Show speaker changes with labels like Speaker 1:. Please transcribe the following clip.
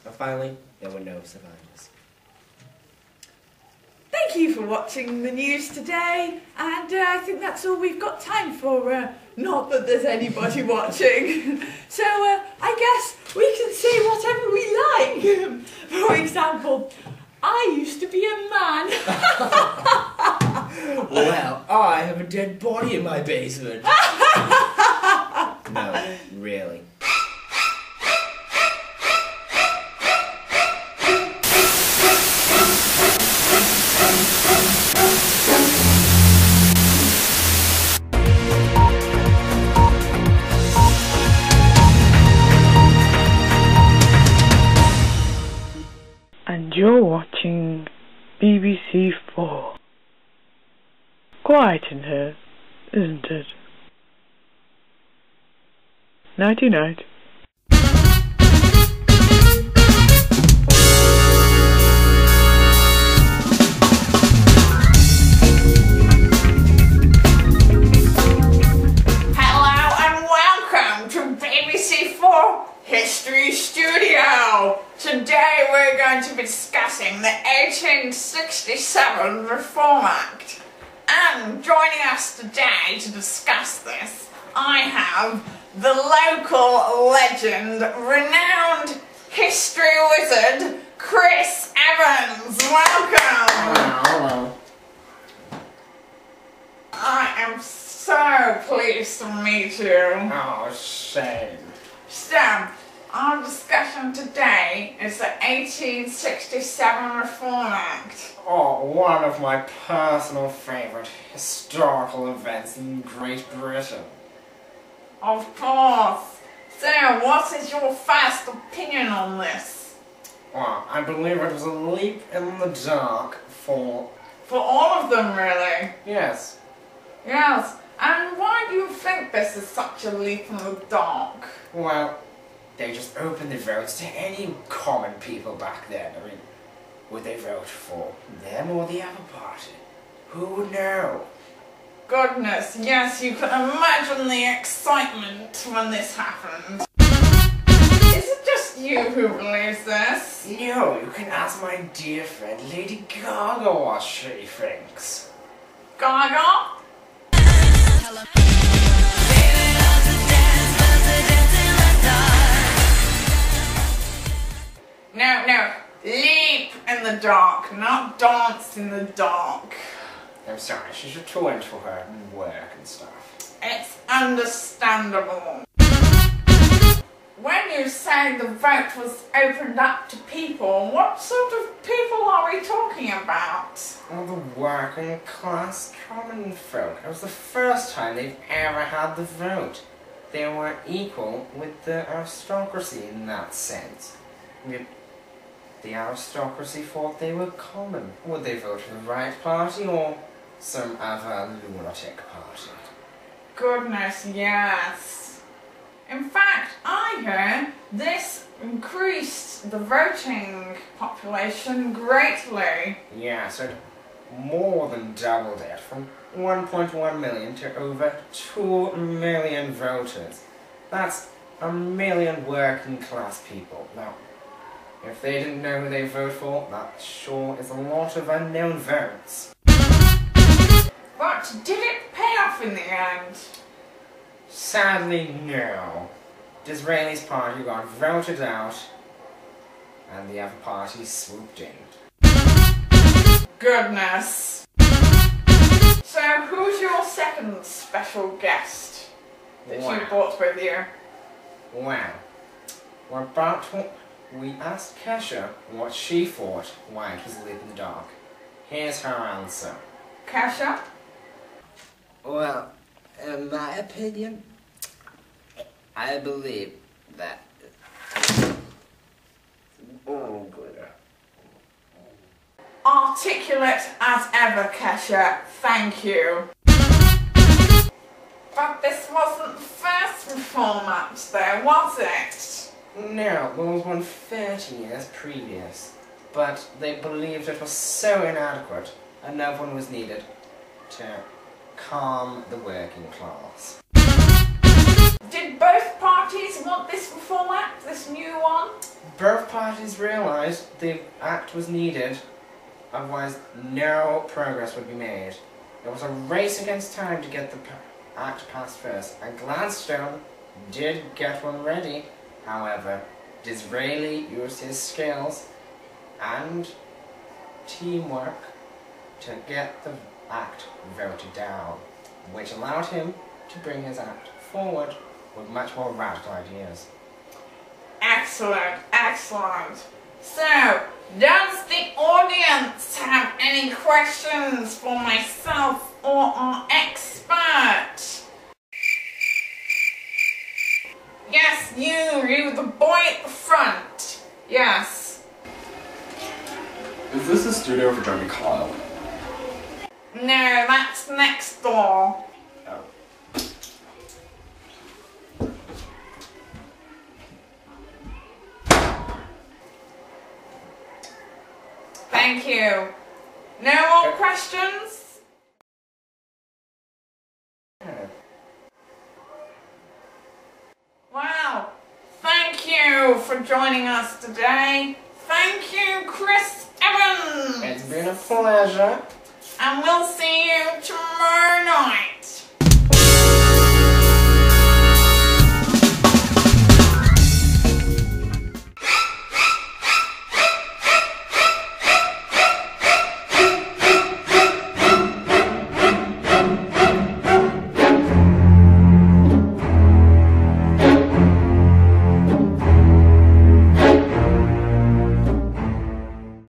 Speaker 1: And finally, there were no survivors.
Speaker 2: Thank you for watching the news today, and I think that's all we've got time for. Not that there's anybody watching. So I guess we can say whatever we like. For example, I used to be a man.
Speaker 1: Well, I have a dead body in my basement. No, really.
Speaker 3: And you're watching BBC 4. Quiet in here, isn't it? Nighty night.
Speaker 2: Hello and welcome to BBC 4 History Studio. Today we're going to be discussing the 1867 Reform Act. And joining us today to discuss this, I have the local legend, renowned history wizard, Chris Evans. Welcome!
Speaker 1: Hello.
Speaker 2: I am so pleased to meet you.
Speaker 1: Oh, shame.
Speaker 2: So, our discussion today is the 1867 Reform Act.
Speaker 1: Oh, one of my personal favourite historical events in Great Britain.
Speaker 2: Of course. So, what is your first opinion on this?
Speaker 1: Well, I believe it was a leap in the dark for...
Speaker 2: For all of them, really?
Speaker 1: Yes.
Speaker 2: Yes. And why do you think this is such a leap in the dark?
Speaker 1: Well, they just opened the votes to any common people back then. I mean, would they vote for them or the other party? Who would know?
Speaker 2: Goodness, yes, you can imagine the excitement when this happened. Is it just you who believes this?
Speaker 1: No, you can ask my dear friend Lady Gaga what she thinks.
Speaker 2: Gaga? No, leap in the dark, not dance in the dark.
Speaker 1: I'm sorry, she's too into her work and stuff.
Speaker 2: It's understandable. When you say the vote was opened up to people, what sort of people are we talking about?
Speaker 1: Well, the working class common folk. It was the first time they've ever had the vote. They were equal with the aristocracy in that sense. The aristocracy thought they were common. Would they vote for the right party or some other lunatic party?
Speaker 2: Goodness, yes. In fact, I heard this increased the voting population greatly.
Speaker 1: Yes, it more than doubled it, from 1.1 million to over 2 million voters. That's a million working class people. Now, if they didn't know who they vote for, that sure is a lot of unknown votes.
Speaker 2: But did it pay off in the end?
Speaker 1: Sadly, no. Disraeli's party got voted out, and the other party swooped in.
Speaker 2: Goodness. So who's your second special guest that you brought with you?
Speaker 1: Well, we asked Kesha what she thought why it was lit in the dark. Here's her answer.
Speaker 2: Kesha?
Speaker 4: Well, in my opinion, I believe that... Oh, good.
Speaker 2: Articulate as ever, Kesha. Thank you. But this wasn't the first Reform Act, though, was it?
Speaker 1: No, there was one 30 years previous, but they believed it was so inadequate, another one was needed to calm the working class.
Speaker 2: Did both parties want this Reform Act, this new one?
Speaker 1: Both parties realised the act was needed, otherwise no progress would be made. It was a race against time to get the act passed first, and Gladstone did get one ready. However, Disraeli used his skills and teamwork to get the act voted down, which allowed him to bring his act forward with much more radical ideas.
Speaker 2: Excellent, excellent. So, does the audience have any questions for myself or our expert? Yes, you, the boy at the front. Yes.
Speaker 5: Is this the studio for Jeremy Kyle?
Speaker 2: No, that's next door.
Speaker 5: Oh.
Speaker 2: Thank you. No more questions? Wow. Thank you for joining us today. Thank you, Chris Evans.
Speaker 1: It's been a pleasure.
Speaker 2: And we'll see you tomorrow night.